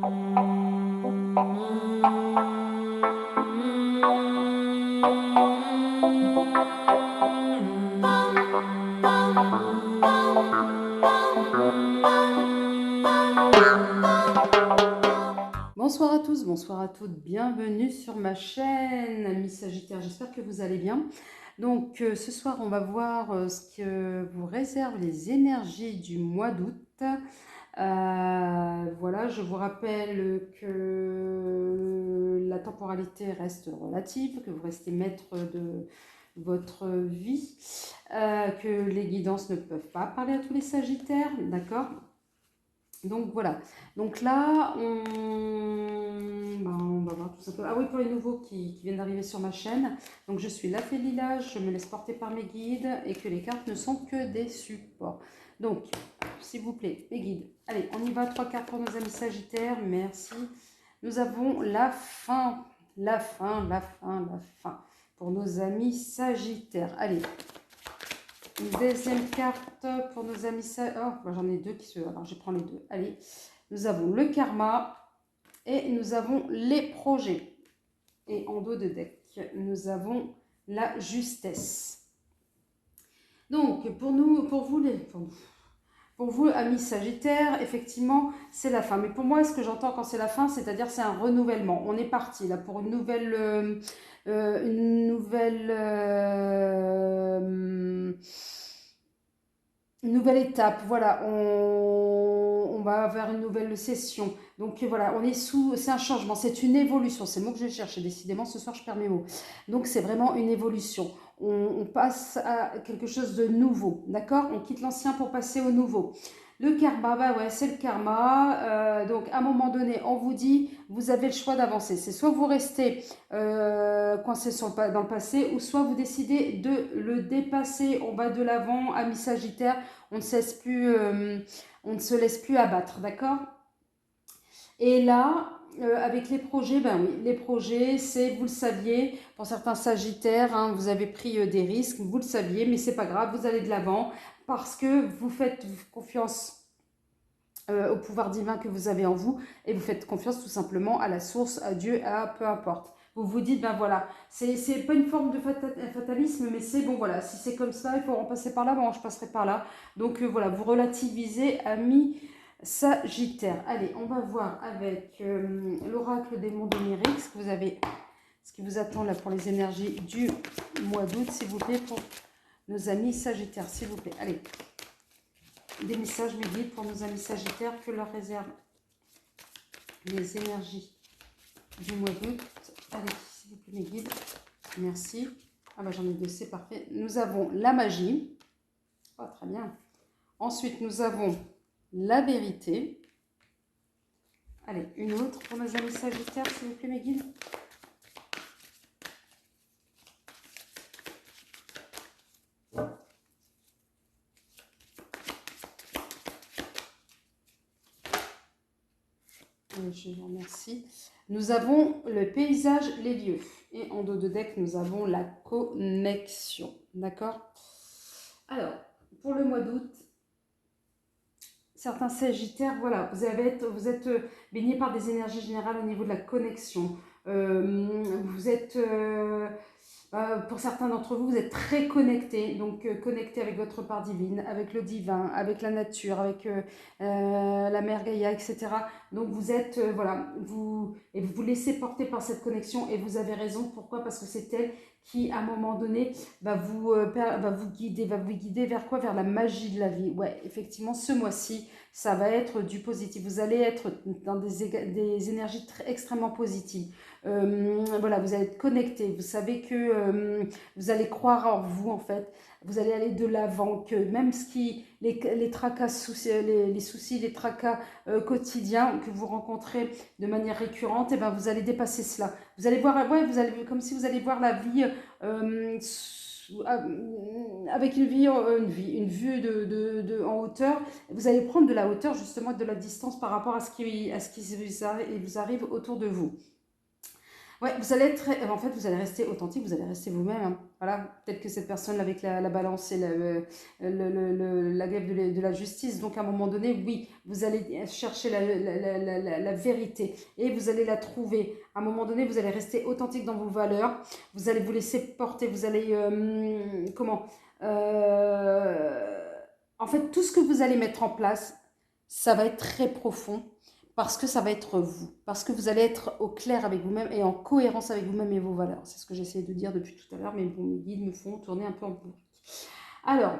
Bonsoir à tous, bonsoir à toutes, bienvenue sur ma chaîne, amis Sagittaires, j'espère que vous allez bien. Donc ce soir on va voir ce que vous réservent les énergies du mois d'août. Voilà, je vous rappelle que la temporalité reste relative, que vous restez maître de votre vie, que les guidances ne peuvent pas parler à tous les Sagittaires, d'accord? Donc voilà, donc là on va voir tout simplement. Ah oui, pour les nouveaux qui viennent d'arriver sur ma chaîne, donc je suis la Fée Lila, je me laisse porter par mes guides et que les cartes ne sont que des supports. Donc, s'il vous plaît, les guides, allez, on y va, 3 cartes pour nos amis Sagittaires, merci. Nous avons la fin, la fin, la fin, la fin pour nos amis Sagittaires. Allez. Une deuxième carte pour nos amis. Oh, j'en ai deux qui se. Alors, je prends les deux. Allez, nous avons le karma et nous avons les projets. Et en dos de deck, nous avons la justesse. Donc, pour vous, amis Sagittaires, effectivement, c'est la fin. Mais pour moi, ce que j'entends quand c'est la fin, c'est-à-dire c'est un renouvellement. On est parti là pour une nouvelle, une nouvelle étape. Voilà, on va vers une nouvelle session. Donc voilà, on est sous, c'est un changement, c'est une évolution. C'est le mot que je cherche. Et décidément, ce soir, je perds mes mots. Donc c'est vraiment une évolution. On passe à quelque chose de nouveau, d'accord? On quitte l'ancien pour passer au nouveau. Le karma, bah ouais, c'est le karma. Donc, à un moment donné, on vous dit, vous avez le choix d'avancer. C'est soit vous restez coincé dans le passé, ou soit vous décidez de le dépasser. On va de l'avant, amis Sagittaire. On ne se laisse plus abattre, d'accord? Et là, avec les projets, ben oui, les projets, c'est, vous le saviez, pour certains Sagittaires, hein, vous avez pris des risques, vous le saviez, mais c'est pas grave, vous allez de l'avant parce que vous faites confiance au pouvoir divin que vous avez en vous et vous faites confiance tout simplement à la source, à Dieu, à peu importe. Vous vous dites, ben voilà, c'est pas une forme de fatalisme, mais c'est bon, voilà, si c'est comme ça, il faut en passer par là, bon, je passerai par là. Donc voilà, vous relativisez, amis Sagittaire. Allez, on va voir avec l'oracle des mondes oniriques ce que vous avez, ce qui vous attend là pour les énergies du mois d'août, s'il vous plaît, pour nos amis Sagittaires, s'il vous plaît. Allez, des messages, mes guides, pour nos amis Sagittaires, que leur réservent les énergies du mois d'août. Allez, s'il vous plaît, mes guides. Merci. Ah bah j'en ai deux, c'est parfait. Nous avons la magie. Oh, très bien. Ensuite, nous avons la vérité. Allez, une autre pour nos amis Sagittaires, s'il vous plaît, mes guides. Je vous remercie. Nous avons le paysage, les lieux. Et en dos de deck, nous avons la connexion. D'accord? Alors, pour le mois d'août, certains Sagittaires, voilà, vous êtes baignés par des énergies générales au niveau de la connexion. Vous êtes, pour certains d'entre vous, vous êtes très connectés, donc connectés avec votre part divine, avec le divin, avec la nature, avec la mère Gaïa, etc. Donc vous êtes, voilà, vous vous laissez porter par cette connexion et vous avez raison. Pourquoi? Parce que c'est elle qui, à un moment donné, va vous guider vers quoi? Vers la magie de la vie. Ouais, effectivement, ce mois-ci, ça va être du positif. Vous allez être dans des énergies extrêmement positives. Voilà, vous allez être connecté. Vous savez que vous allez croire en vous, en fait. Vous allez aller de l'avant, que même les tracas, les soucis, les tracas quotidiens que vous rencontrez de manière récurrente, et ben vous allez dépasser cela. Vous allez voir, ouais, vous allez, comme si vous allez voir la vie avec une vue en hauteur. Vous allez prendre de la hauteur, justement, de la distance par rapport à ce qui vous arrive autour de vous. Ouais, vous allez être, en fait, vous allez rester authentique, vous allez rester vous-même, hein. Voilà, peut-être que cette personne avec la balance et la glaive de la justice, donc à un moment donné, oui, vous allez chercher la vérité et vous allez la trouver. À un moment donné, vous allez rester authentique dans vos valeurs, vous allez vous laisser porter, vous allez, comment, euh, en fait, tout ce que vous allez mettre en place, ça va être très profond parce que ça va être vous, parce que vous allez être au clair avec vous-même et en cohérence avec vous-même et vos valeurs. C'est ce que j'essayais de dire depuis tout à l'heure, mais bon, mes guides me font tourner un peu en boucle. Alors,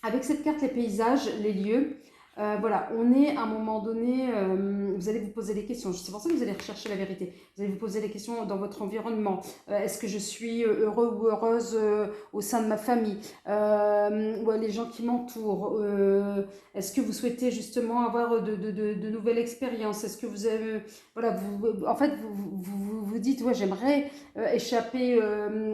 avec cette carte, les paysages, les lieux, voilà, on est à un moment donné, vous allez vous poser des questions. C'est pour ça que vous allez rechercher la vérité. Vous allez vous poser des questions dans votre environnement. Est-ce que je suis heureux ou heureuse au sein de ma famille, ou les gens qui m'entourent, est-ce que vous souhaitez justement avoir de nouvelles expériences? Est-ce que vous avez, voilà, en fait, vous dites, ouais, j'aimerais échapper,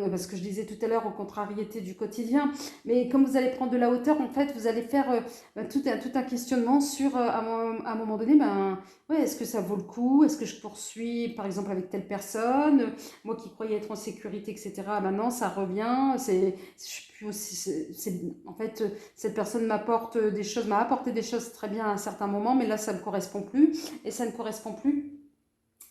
parce que je disais tout à l'heure, aux contrariétés du quotidien. Mais comme vous allez prendre de la hauteur, en fait, vous allez faire tout un questionnement sur, à un moment donné, ben, ouais, est-ce que ça vaut le coup? Est-ce que je poursuis, par exemple, avec telle personne? Moi qui croyais être en sécurité, etc., maintenant, ça revient. Je suis plus aussi, en fait, cette personne m'apporte des choses, m'a apporté des choses très bien à un certain moment, mais là, ça ne correspond plus. Et ça ne correspond plus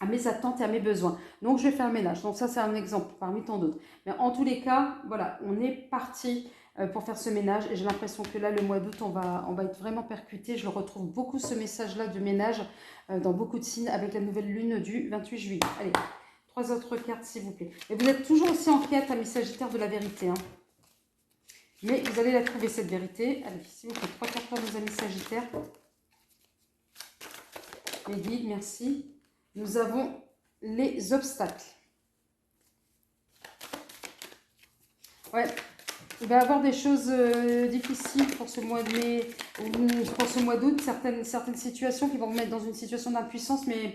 à mes attentes et à mes besoins. Donc, je vais faire le ménage. Donc, ça, c'est un exemple parmi tant d'autres. Mais en tous les cas, voilà, on est parti pour faire ce ménage. Et j'ai l'impression que là, le mois d'août, on va être vraiment percuté. Je le retrouve beaucoup, ce message-là de ménage, dans beaucoup de signes avec la nouvelle lune du 28 juillet. Allez, 3 autres cartes, s'il vous plaît. Et vous êtes toujours aussi en quête, amis Sagittaires, de la vérité, hein. Mais vous allez la trouver, cette vérité. Allez, s'il vous plaît, 3 cartes pour nos amis Sagittaires. Les guides, merci. Nous avons les obstacles. Ouais, il va y avoir des choses difficiles pour ce mois de mai, ou pour ce mois d'août, certaines situations qui vont vous mettre dans une situation d'impuissance, mais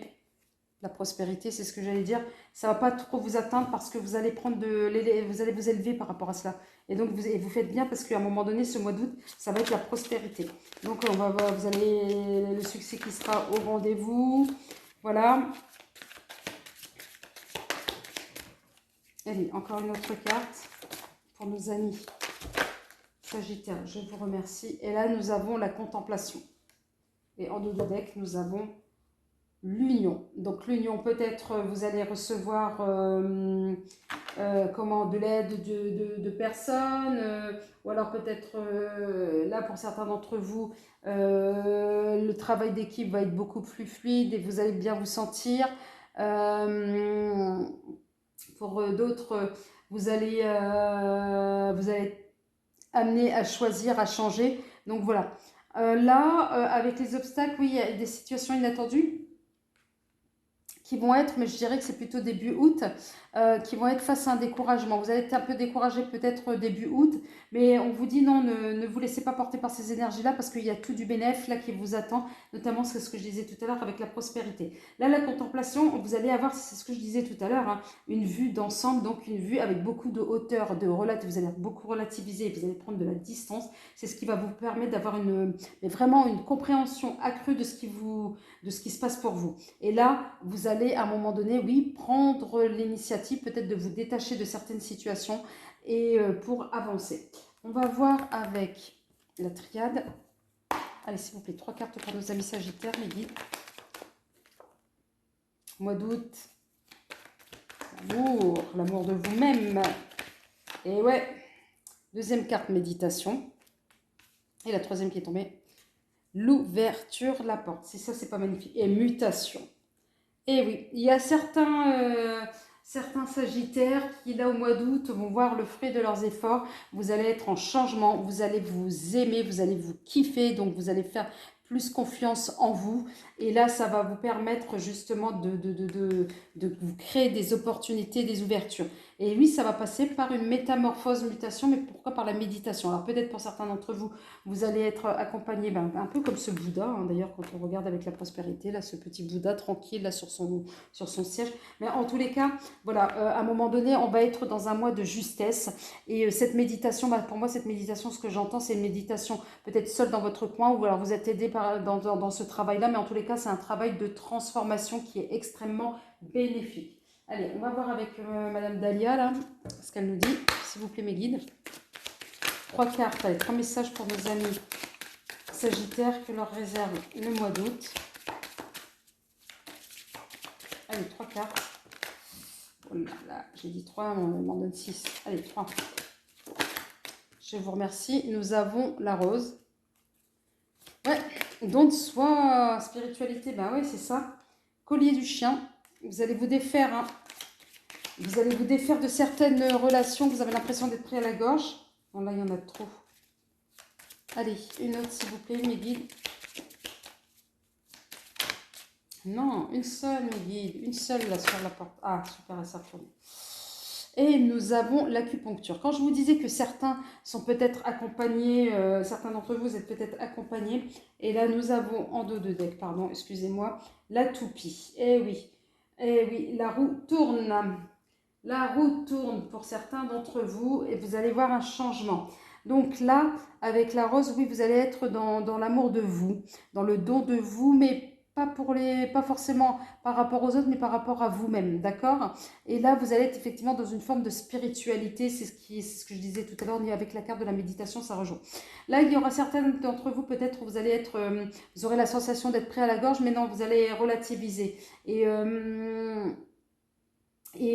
la prospérité, c'est ce que j'allais dire, ça ne va pas trop vous atteindre parce que vous allez vous allez vous élever par rapport à cela. Et donc, vous faites bien parce qu'à un moment donné, ce mois d'août, ça va être la prospérité. Donc, vous allez, le succès qui sera au rendez-vous. Voilà. Allez, encore une autre carte pour nos amis Sagittaire. Je vous remercie. Et là, nous avons la contemplation. Et en dos de deck, nous avons l'union. Donc l'union, peut-être vous allez recevoir de l'aide de personnes, ou alors peut-être là pour certains d'entre vous, le travail d'équipe va être beaucoup plus fluide et vous allez bien vous sentir. Pour d'autres, vous allez être amené à choisir, à changer. Donc voilà. Là, avec les obstacles, oui, il y a des situations inattendues qui vont être, mais je dirais que c'est plutôt début août, qui vont être face à un découragement. Vous allez être un peu découragé peut-être début août, mais on vous dit non, ne vous laissez pas porter par ces énergies-là parce qu'il y a tout du bénéfice là qui vous attend, notamment c'est ce que je disais tout à l'heure avec la prospérité. Là, la contemplation, vous allez avoir, c'est ce que je disais tout à l'heure, hein, une vue d'ensemble, donc une vue avec beaucoup de hauteur, vous allez beaucoup relativiser, vous allez prendre de la distance. C'est ce qui va vous permettre d'avoir vraiment une compréhension accrue de ce qui se passe pour vous. Et là, vous allez à un moment donné, oui, prendre l'initiative peut-être de vous détacher de certaines situations et pour avancer. On va voir avec la triade. Allez, s'il vous plaît, 3 cartes pour nos amis Sagittaires, les guides. Mois d'août, l'amour de vous-même. Et ouais, deuxième carte, méditation. Et la troisième qui est tombée, l'ouverture de la porte. Si ça, c'est pas magnifique. Et mutation. Et oui, il y a certains Sagittaires qui, là, au mois d'août, vont voir le fruit de leurs efforts. Vous allez être en changement, vous allez vous aimer, vous allez vous kiffer, donc vous allez faire plus confiance en vous. Et là, ça va vous permettre justement de vous créer des opportunités, des ouvertures. Et oui, ça va passer par une métamorphose, mutation, mais pourquoi par la méditation? Alors peut-être pour certains d'entre vous, vous allez être accompagné, un peu comme ce Bouddha, hein, d'ailleurs, quand on regarde avec la prospérité, là, ce petit Bouddha tranquille, là, sur son siège. Mais en tous les cas, voilà, à un moment donné, on va être dans un mois de justesse. Et cette méditation, pour moi, cette méditation, ce que j'entends, c'est une méditation peut-être seule dans votre coin, ou alors vous êtes aidé dans ce travail-là, mais en tous les cas, c'est un travail de transformation qui est extrêmement bénéfique. Allez, on va voir avec Madame Dahlia, là, ce qu'elle nous dit. S'il vous plaît, mes guides. 3 cartes, allez, 3 messages pour nos amis Sagittaires que leur réserve le mois d'août. Allez, 3 cartes. Oh là là, j'ai dit 3, on m'en donne 6. Allez, 3. Je vous remercie. Nous avons la rose. Ouais, don de soi, spiritualité, ben oui, c'est ça. Collier du chien. Vous allez vous défaire, hein. Vous allez vous défaire de certaines relations. Vous avez l'impression d'être pris à la gorge. Bon, là, il y en a trop. Allez, une autre, s'il vous plaît, mes guides. Non, une seule, mes guides. Une seule, là, sur la porte. Ah, super, elle s'est retournée. Et nous avons l'acupuncture. Quand je vous disais que certains sont peut-être accompagnés, certains d'entre vous êtes peut-être accompagnés. Et là, nous avons, en dos de deck, pardon, excusez-moi, la toupie. Eh oui, la roue tourne. La roue tourne pour certains d'entre vous et vous allez voir un changement. Donc là, avec la rose, oui, vous allez être dans l'amour de vous, dans le don de vous, mais pas forcément par rapport aux autres, mais par rapport à vous-même, d'accord? Et là, vous allez être effectivement dans une forme de spiritualité, c'est ce que je disais tout à l'heure, avec la carte de la méditation, ça rejoint. Là, il y aura certains d'entre vous, peut-être, vous aurez la sensation d'être pris à la gorge, mais non, vous allez relativiser. Et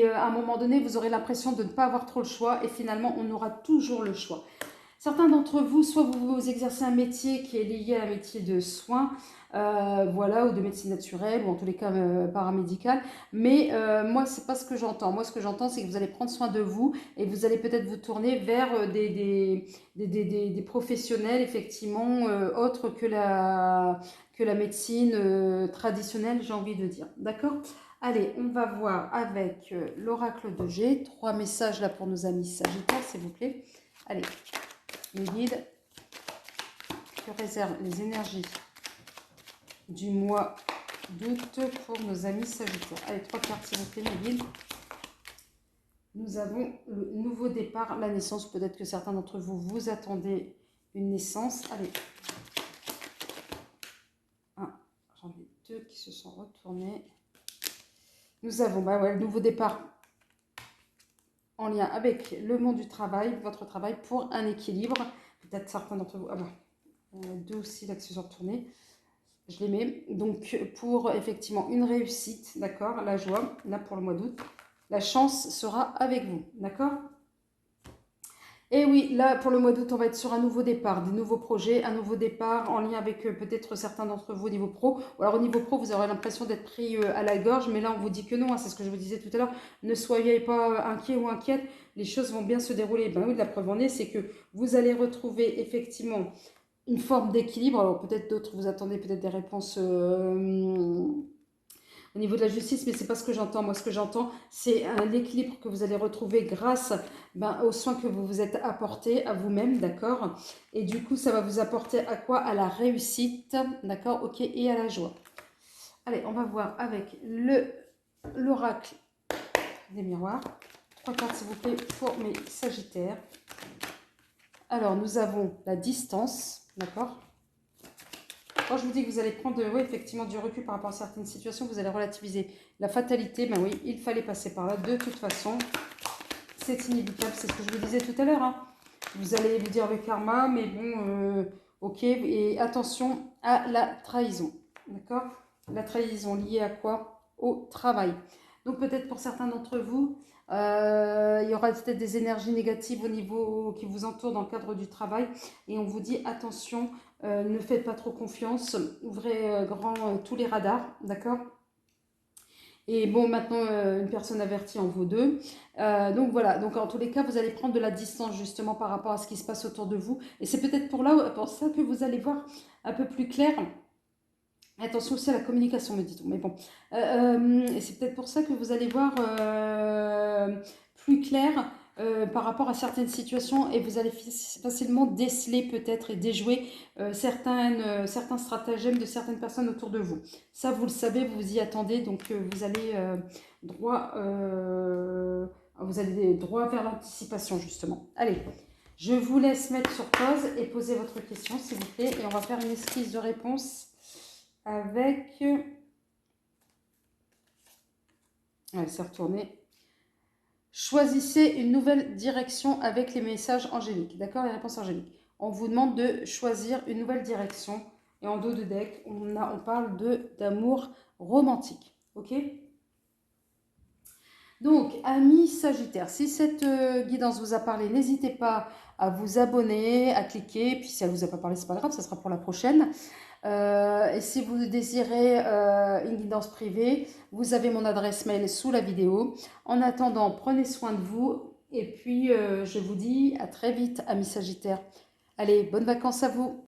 à un moment donné, vous aurez l'impression de ne pas avoir trop le choix et finalement, on aura toujours le choix. Certains d'entre vous, soit vous exercez un métier qui est lié à un métier de soins, voilà, ou de médecine naturelle, ou en tous les cas paramédicale, mais moi, c'est pas ce que j'entends. Moi, ce que j'entends, c'est que vous allez prendre soin de vous et vous allez peut-être vous tourner vers des professionnels, effectivement, autres que la médecine traditionnelle, j'ai envie de dire. D'accord ? Allez, on va voir avec l'oracle de G. 3 messages là pour nos amis Sagittaires, s'il vous plaît. Allez, mes guides, que réservent les énergies du mois d'août pour nos amis Sagittaires. Allez, 3 cartes, s'il vous plaît, mes guides. Nous avons le nouveau départ, la naissance. Peut-être que certains d'entre vous, vous attendez une naissance. Allez. J'en ai 2 qui se sont retournés. Nous avons le nouveau départ en lien avec le monde du travail, votre travail, pour un équilibre. Peut-être certains d'entre vous... Ah ben, il y en a 2 aussi là qui se sont retournés. Je les mets. Donc, pour effectivement une réussite, d'accord, la joie, là pour le mois d'août, la chance sera avec vous, d'accord? Et oui, là, pour le mois d'août, on va être sur un nouveau départ, des nouveaux projets, un nouveau départ en lien avec peut-être certains d'entre vous au niveau pro. Ou alors au niveau pro, vous aurez l'impression d'être pris à la gorge, mais là, on vous dit que non, hein, c'est ce que je vous disais tout à l'heure. Ne soyez pas inquiets ou inquiètes, les choses vont bien se dérouler. Ben oui, la preuve en est, c'est que vous allez retrouver effectivement une forme d'équilibre. Alors peut-être d'autres, vous attendez peut-être des réponses... au niveau de la justice, mais c'est pas ce que j'entends. Moi, ce que j'entends, c'est l'équilibre que vous allez retrouver grâce aux soins que vous vous êtes apportés à vous-même, d'accord? Et du coup, ça va vous apporter à quoi? À la réussite, d'accord? Ok, et à la joie. Allez, on va voir avec l'oracle des miroirs. 3 cartes, s'il vous plaît, pour mes Sagittaires. Alors, nous avons la distance, d'accord? Quand je vous dis que vous allez prendre effectivement du recul par rapport à certaines situations, vous allez relativiser la fatalité. Ben oui, il fallait passer par là. De toute façon, c'est inévitable. C'est ce que je vous disais tout à l'heure. Hein. Vous allez vous dire le karma, mais bon, ok. Et attention à la trahison. D'accord? La trahison liée à quoi? Au travail. Donc peut-être pour certains d'entre vous, il y aura peut-être des énergies négatives au niveau qui vous entourent dans le cadre du travail. Et on vous dit attention, ne faites pas trop confiance, ouvrez tous les radars, d'accord? Et bon, maintenant, une personne avertie en vaut 2. Donc voilà, donc en tous les cas, vous allez prendre de la distance justement par rapport à ce qui se passe autour de vous. Et c'est peut-être pour ça que vous allez voir un peu plus clair. Attention aussi à la communication, me dit-on. Mais bon, et c'est peut-être pour ça que vous allez voir plus clair par rapport à certaines situations et vous allez facilement déceler peut-être et déjouer certains stratagèmes de certaines personnes autour de vous. Ça, vous le savez, vous vous y attendez, donc vous allez droit vers l'anticipation, justement. Allez, je vous laisse mettre sur pause et poser votre question, s'il vous plaît, et on va faire une esquisse de réponse avec Ouais, c'est retourné. Choisissez une nouvelle direction avec les messages angéliques. D'accord, les réponses angéliques. On vous demande de choisir une nouvelle direction. Et en dos de deck, on parle d'amour romantique. Ok. Donc, amis Sagittaire, si cette guidance vous a parlé, n'hésitez pas à vous abonner, à cliquer. Puis si elle ne vous a pas parlé, c'est pas grave, ça sera pour la prochaine. Et si vous désirez une guidance privée, vous avez mon adresse mail sous la vidéo. En attendant, prenez soin de vous. Et puis, je vous dis à très vite, amis Sagittaires. Allez, bonnes vacances à vous.